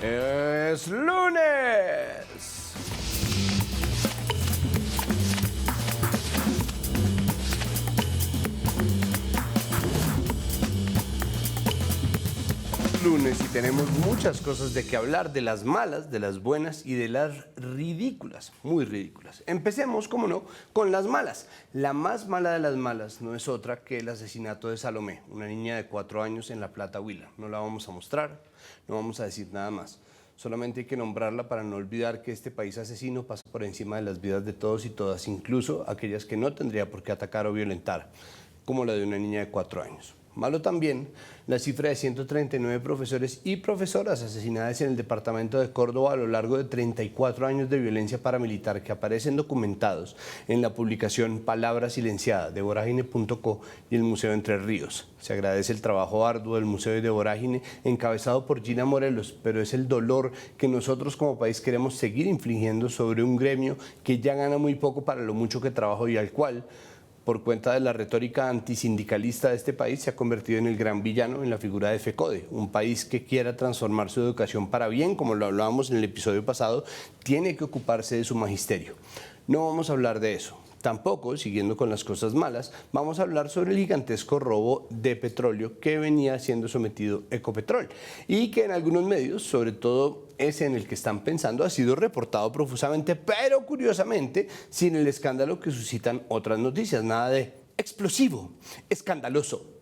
Es lunes. Lunes y tenemos muchas cosas de que hablar, de las malas, de las buenas y de las ridículas, muy ridículas. Empecemos, como no, con las malas. La más mala de las malas no es otra que el asesinato de Salomé, una niña de 4 años en La Plata, Huila. No la vamos a mostrar, no vamos a decir nada más. Solamente hay que nombrarla para no olvidar que este país asesino pasa por encima de las vidas de todos y todas, incluso aquellas que no tendría por qué atacar o violentar, como la de una niña de 4 años. Malo también la cifra de 139 profesores y profesoras asesinadas en el departamento de Córdoba a lo largo de 34 años de violencia paramilitar que aparecen documentados en la publicación Palabra Silenciada de Vorágine.co y el Museo Entre Ríos. Se agradece el trabajo arduo del Museo de Vorágine encabezado por Gina Morelos, pero es el dolor que nosotros como país queremos seguir infligiendo sobre un gremio que ya gana muy poco para lo mucho que trabaja y al cual, por cuenta de la retórica antisindicalista de este país, se ha convertido en el gran villano en la figura de FECODE. Un país que quiera transformar su educación para bien, como lo hablábamos en el episodio pasado, tiene que ocuparse de su magisterio. No vamos a hablar de eso. Tampoco, siguiendo con las cosas malas, vamos a hablar sobre el gigantesco robo de petróleo que venía siendo sometido Ecopetrol y que en algunos medios, sobre todo ese en el que están pensando, ha sido reportado profusamente, pero curiosamente sin el escándalo que suscitan otras noticias. Nada de explosivo, escandaloso.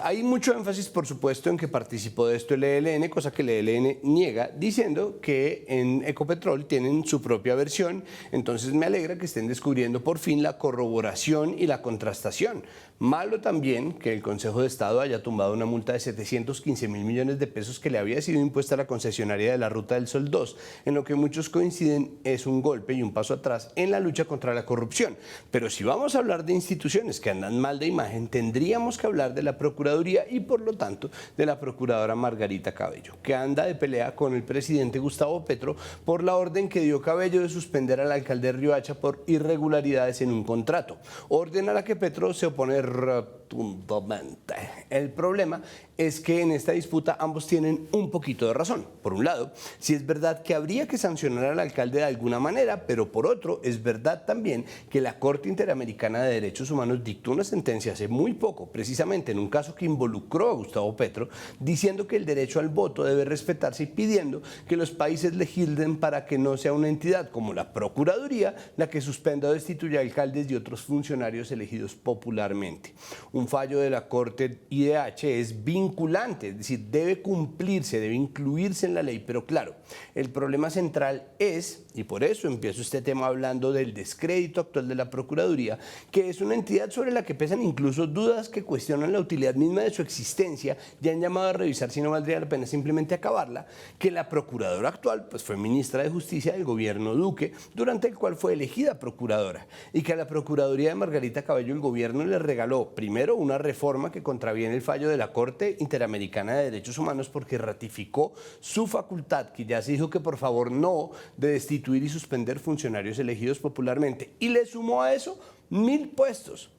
Hay mucho énfasis, por supuesto, en que participó de esto el ELN, cosa que el ELN niega, diciendo que en Ecopetrol tienen su propia versión. Entonces me alegra que estén descubriendo por fin la corroboración y la contrastación. Malo también que el Consejo de Estado haya tumbado una multa de 715 mil millones de pesos que le había sido impuesta a la concesionaria de la Ruta del Sol 2, en lo que muchos coinciden es un golpe y un paso atrás en la lucha contra la corrupción. Pero si vamos a hablar de instituciones que andan mal de imagen, tendríamos que hablar de la Procuraduría y por lo tanto de la Procuradora Margarita Cabello, que anda de pelea con el presidente Gustavo Petro por la orden que dio Cabello de suspender al alcalde de Riohacha por irregularidades en un contrato, orden a la que Petro se opone rotundamente. El problema es que en esta disputa ambos tienen un poquito de razón. Por un lado, sí es verdad que habría que sancionar al alcalde de alguna manera, pero por otro, es verdad también que la Corte Interamericana de Derechos Humanos dictó una sentencia hace muy poco, precisamente en un caso que involucró a Gustavo Petro, diciendo que el derecho al voto debe respetarse y pidiendo que los países legislen para que no sea una entidad como la Procuraduría la que suspenda o destituya a alcaldes y otros funcionarios elegidos popularmente. Un fallo de la Corte IDH es vinculante, es decir, debe cumplirse, debe incluirse en la ley, pero claro, el problema central es, y por eso empiezo este tema hablando del descrédito actual de la Procuraduría, que es una entidad sobre la que pesan incluso dudas que cuestionan la utilidad misma de su existencia, ya han llamado a revisar si no valdría la pena simplemente acabarla, que la Procuradora actual pues fue ministra de Justicia del gobierno Duque, durante el cual fue elegida procuradora, y que a la Procuraduría de Margarita Cabello el gobierno le regaló primero una reforma que contraviene el fallo de la Corte Interamericana de Derechos Humanos porque ratificó su facultad, que ya se dijo que por favor no, de destituir y suspender funcionarios elegidos popularmente, y le sumó a eso 1000 puestos.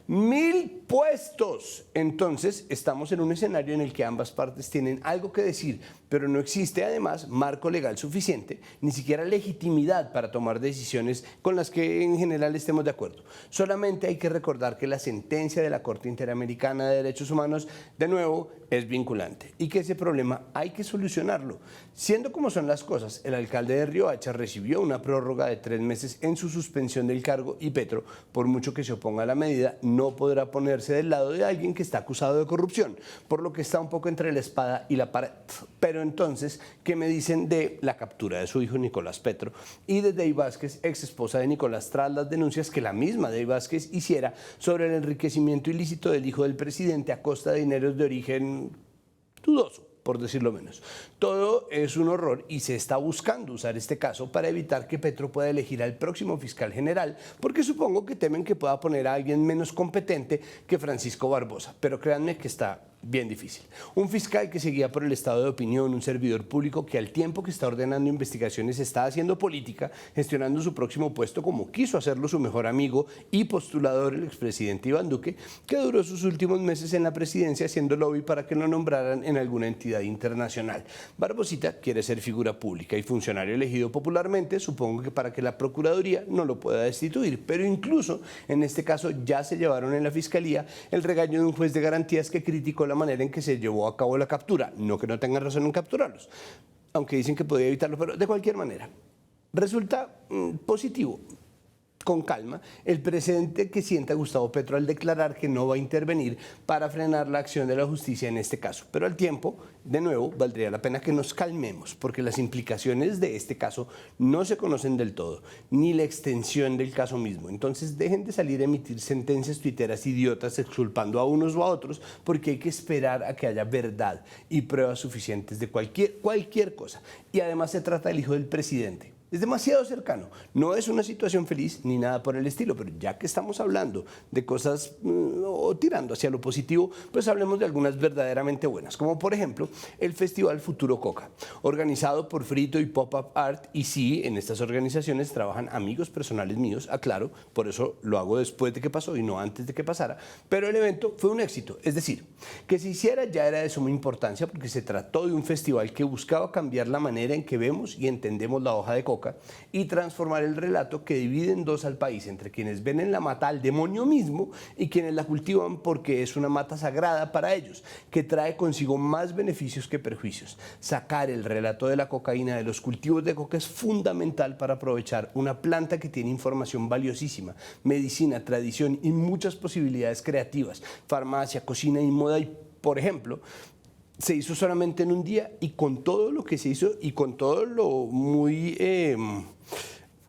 1000 puestos. Entonces estamos en un escenario en el que ambas partes tienen algo que decir, pero no existe además marco legal suficiente, ni siquiera legitimidad para tomar decisiones con las que en general estemos de acuerdo. Solamente hay que recordar que la sentencia de la Corte Interamericana de Derechos Humanos, de nuevo, es vinculante y que ese problema hay que solucionarlo. Siendo como son las cosas, el alcalde de Riohacha recibió una prórroga de 3 meses en su suspensión del cargo y Petro, por mucho que se oponga a la medida, no podrá ponerse del lado de alguien que está acusado de corrupción, por lo que está un poco entre la espada y la pared. Pero entonces, ¿qué me dicen de la captura de su hijo Nicolás Petro y de Dey Vázquez, ex esposa de Nicolás, tras las denuncias que la misma Dey Vázquez hiciera sobre el enriquecimiento ilícito del hijo del presidente a costa de dineros de origen dudoso, por decirlo menos? Todo es un horror y se está buscando usar este caso para evitar que Petro pueda elegir al próximo fiscal general, porque supongo que temen que pueda poner a alguien menos competente que Francisco Barbosa, pero créanme que está bien difícil. Un fiscal que se guía por el estado de opinión, un servidor público que al tiempo que está ordenando investigaciones está haciendo política, gestionando su próximo puesto como quiso hacerlo su mejor amigo y postulador, el expresidente Iván Duque, que duró sus últimos meses en la presidencia haciendo lobby para que lo nombraran en alguna entidad internacional. Barbosita quiere ser figura pública y funcionario elegido popularmente, supongo que para que la Procuraduría no lo pueda destituir, pero incluso en este caso ya se llevaron en la Fiscalía el regaño de un juez de garantías que criticó la manera en que se llevó a cabo la captura. No que no tengan razón en capturarlos, aunque dicen que podía evitarlo, pero de cualquier manera. Resulta positivo, con calma, el precedente que sienta Gustavo Petro al declarar que no va a intervenir para frenar la acción de la justicia en este caso. Pero al tiempo, de nuevo, valdría la pena que nos calmemos, porque las implicaciones de este caso no se conocen del todo, ni la extensión del caso mismo. Entonces dejen de salir a emitir sentencias tuiteras idiotas exculpando a unos o a otros, porque hay que esperar a que haya verdad y pruebas suficientes de cualquier cosa. Y además se trata del hijo del presidente. Es demasiado cercano, no es una situación feliz ni nada por el estilo, pero ya que estamos hablando de cosas o tirando hacia lo positivo, pues hablemos de algunas verdaderamente buenas, como por ejemplo el Festival Futuro Coca, organizado por Frito y Pop-Up Art, y sí, en estas organizaciones trabajan amigos personales míos, aclaro, por eso lo hago después de que pasó y no antes de que pasara, pero el evento fue un éxito, es decir, que se hiciera ya era de suma importancia porque se trató de un festival que buscaba cambiar la manera en que vemos y entendemos la hoja de coca y transformar el relato que divide en dos al país, entre quienes ven en la mata al demonio mismo y quienes la cultivan porque es una mata sagrada para ellos, que trae consigo más beneficios que perjuicios. Sacar el relato de la cocaína de los cultivos de coca es fundamental para aprovechar una planta que tiene información valiosísima, medicina, tradición y muchas posibilidades creativas, farmacia, cocina y moda, y por ejemplo, se hizo solamente en un día y con todo lo que se hizo y con todo lo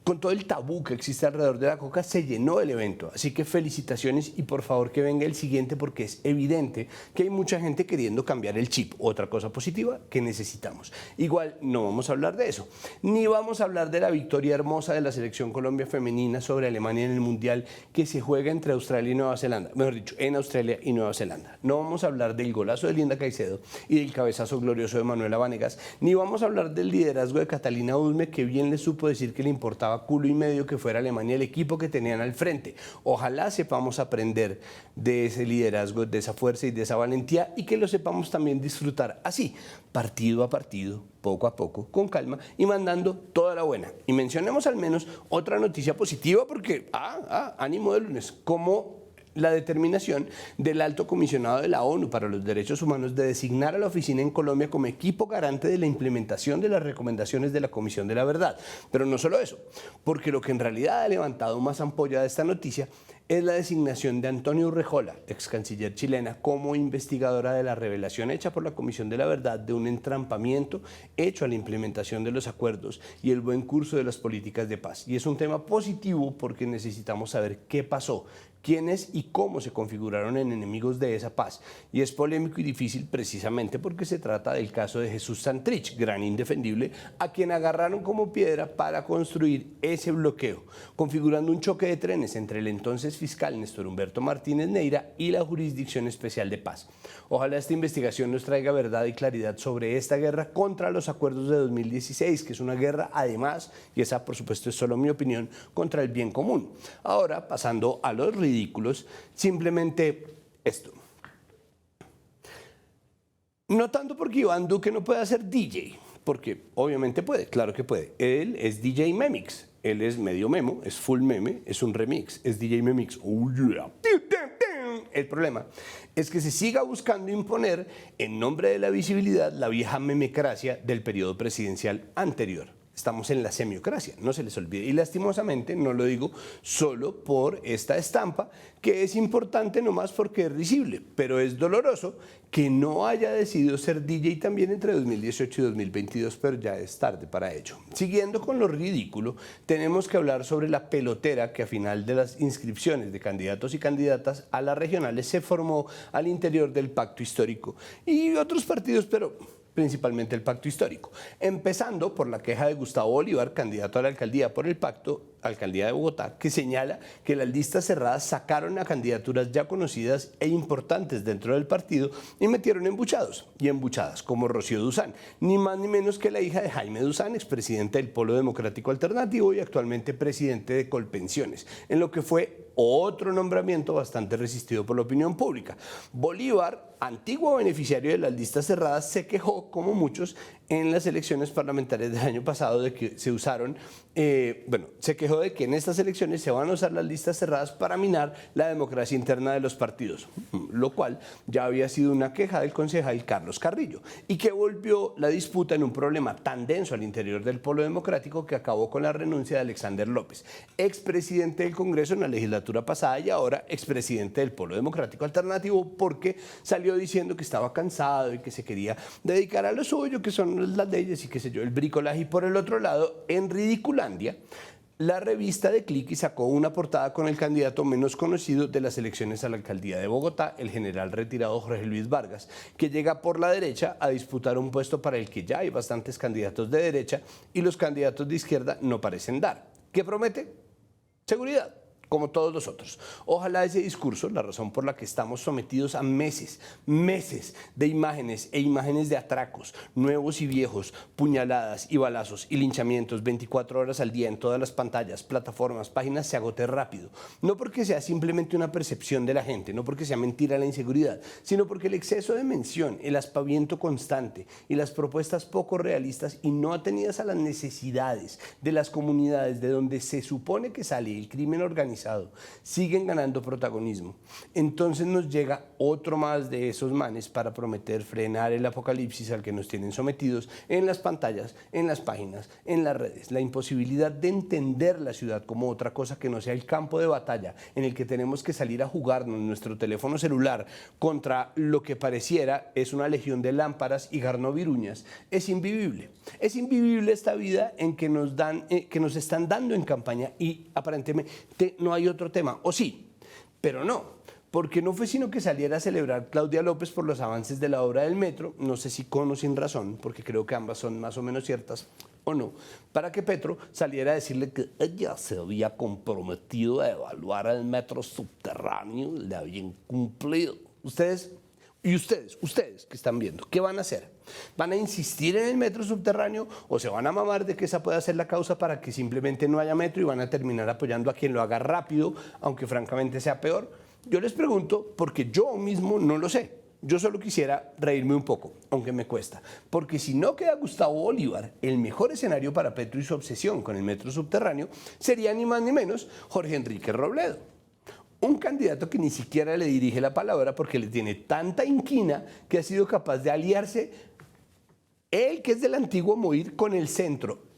con todo el tabú que existe alrededor de la coca, se llenó el evento. Así que felicitaciones y por favor que venga el siguiente porque es evidente que hay mucha gente queriendo cambiar el chip. Otra cosa positiva que necesitamos. Igual no vamos a hablar de eso, ni vamos a hablar de la victoria hermosa de la selección Colombia femenina sobre Alemania en el Mundial que se juega entre Australia y Nueva Zelanda. Mejor dicho, en Australia y Nueva Zelanda. No vamos a hablar del golazo de Linda Caicedo y del cabezazo glorioso de Manuela Vanegas, ni vamos a hablar del liderazgo de Catalina Usme, que bien le supo decir que le importaba culo y medio que fuera Alemania el equipo que tenían al frente. Ojalá sepamos aprender de ese liderazgo, de esa fuerza y de esa valentía y que lo sepamos también disfrutar así, partido a partido, poco a poco, con calma y mandando toda la buena. Y mencionemos al menos otra noticia positiva porque, ánimo de lunes, como la determinación del alto comisionado de la ONU para los Derechos Humanos de designar a la oficina en Colombia como equipo garante de la implementación de las recomendaciones de la Comisión de la Verdad. Pero no solo eso, porque lo que en realidad ha levantado más ampolla de esta noticia es la designación de Antonio Urrejola, ex canciller chilena, como investigadora de la revelación hecha por la Comisión de la Verdad de un entrampamiento hecho a la implementación de los acuerdos y el buen curso de las políticas de paz. Y es un tema positivo porque necesitamos saber qué pasó, quiénes y cómo se configuraron en enemigos de esa paz. Y es polémico y difícil precisamente porque se trata del caso de Jesús Santrich, gran indefendible, a quien agarraron como piedra para construir ese bloqueo, configurando un choque de trenes entre el entonces fiscal Néstor Humberto Martínez Neira y la Jurisdicción Especial de Paz. Ojalá esta investigación nos traiga verdad y claridad sobre esta guerra contra los acuerdos de 2016, que es una guerra además, y esa por supuesto es solo mi opinión, contra el bien común. Ahora, pasando a los ridículos, simplemente esto. No tanto porque Iván Duque no puede hacer DJ, porque obviamente puede, claro que puede. Él es DJ Memix, él es medio memo, es full meme, es un remix, es DJ Memix. Oh, yeah. El problema es que se siga buscando imponer en nombre de la visibilidad la vieja memecracia del periodo presidencial anterior. Estamos en la semiocracia, no se les olvide. Y lastimosamente no lo digo solo por esta estampa, que es importante nomás porque es risible, pero es doloroso que no haya decidido ser DJ también entre 2018 y 2022, pero ya es tarde para ello. Siguiendo con lo ridículo, tenemos que hablar sobre la pelotera que a final de las inscripciones de candidatos y candidatas a las regionales se formó al interior del Pacto Histórico y otros partidos, pero principalmente el Pacto Histórico, empezando por la queja de Gustavo Bolívar, candidato a la alcaldía por el Pacto, alcaldía de Bogotá, que señala que las listas cerradas sacaron a candidaturas ya conocidas e importantes dentro del partido y metieron embuchados y embuchadas como Rocío Duzán, ni más ni menos que la hija de Jaime Duzán, expresidente del Polo Democrático Alternativo y actualmente presidente de Colpensiones, en lo que fue otro nombramiento bastante resistido por la opinión pública. Bolívar, antiguo beneficiario de las listas cerradas, se quejó, como muchos, en las elecciones parlamentarias del año pasado de que se usaron, se quejó de que en estas elecciones se van a usar las listas cerradas para minar la democracia interna de los partidos, lo cual ya había sido una queja del concejal Carlos Carrillo y que volvió la disputa en un problema tan denso al interior del Polo Democrático que acabó con la renuncia de Alexander López, expresidente del Congreso en la legislatura pasada y ahora expresidente del Polo Democrático Alternativo, porque salió diciendo que estaba cansado y que se quería dedicar a lo suyo, que son las leyes y qué sé yo, el bricolaje. Y por el otro lado, en Ridiculandia, la revista de Cliqui sacó una portada con el candidato menos conocido de las elecciones a la alcaldía de Bogotá, el general retirado Jorge Luis Vargas, que llega por la derecha a disputar un puesto para el que ya hay bastantes candidatos de derecha y los candidatos de izquierda no parecen dar. ¿Qué promete? Seguridad, como todos los otros. Ojalá ese discurso, la razón por la que estamos sometidos a meses de imágenes e imágenes de atracos, nuevos y viejos, puñaladas y balazos y linchamientos 24 horas al día en todas las pantallas, plataformas, páginas, se agote rápido. No porque sea simplemente una percepción de la gente, no porque sea mentira la inseguridad, sino porque el exceso de mención, el aspaviento constante y las propuestas poco realistas y no atenidas a las necesidades de las comunidades de donde se supone que sale el crimen organizado siguen ganando protagonismo. Entonces nos llega otro más de esos manes para prometer frenar el apocalipsis al que nos tienen sometidos en las pantallas, en las páginas, en las redes. La imposibilidad de entender la ciudad como otra cosa que no sea el campo de batalla en el que tenemos que salir a jugarnos nuestro teléfono celular contra lo que pareciera es una legión de lámparas y garnoviruñas es invivible. Es invivible esta vida en que nos están dando en campaña y aparentemente no hay otro tema, o sí, pero no, porque no fue sino que saliera a celebrar Claudia López por los avances de la obra del metro, no sé si con o sin razón, porque creo que ambas son más o menos ciertas, o no, para que Petro saliera a decirle que ella se había comprometido a evaluar el metro subterráneo, le habían cumplido. Ustedes que están viendo, ¿qué van a hacer? ¿Van a insistir en el metro subterráneo o se van a mamar de que esa pueda ser la causa para que simplemente no haya metro y van a terminar apoyando a quien lo haga rápido, aunque francamente sea peor? Yo les pregunto porque yo mismo no lo sé. Yo solo quisiera reírme un poco, aunque me cuesta, porque si no queda Gustavo Bolívar, el mejor escenario para Petro y su obsesión con el metro subterráneo sería ni más ni menos Jorge Enrique Robledo. Un candidato que ni siquiera le dirige la palabra porque le tiene tanta inquina que ha sido capaz de aliarse, él que es del antiguo Moir, con el centro,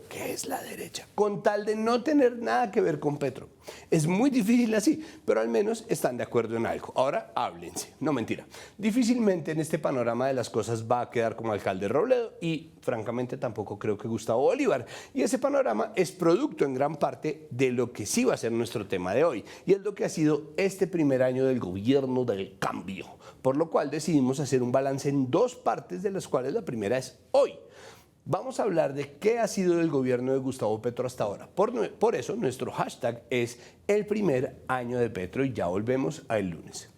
que es la derecha, con tal de no tener nada que ver con Petro. Es muy difícil así, pero al menos están de acuerdo en algo. Ahora háblense, no mentira. Difícilmente en este panorama de las cosas va a quedar como alcalde Robledo y francamente tampoco creo que Gustavo Bolívar. Y ese panorama es producto en gran parte de lo que sí va a ser nuestro tema de hoy y es lo que ha sido este primer año del gobierno del cambio, por lo cual decidimos hacer un balance en dos partes, de las cuales la primera es hoy. Vamos a hablar de qué ha sido el gobierno de Gustavo Petro hasta ahora. Por eso nuestro hashtag es el primer año de Petro y ya volvemos al lunes.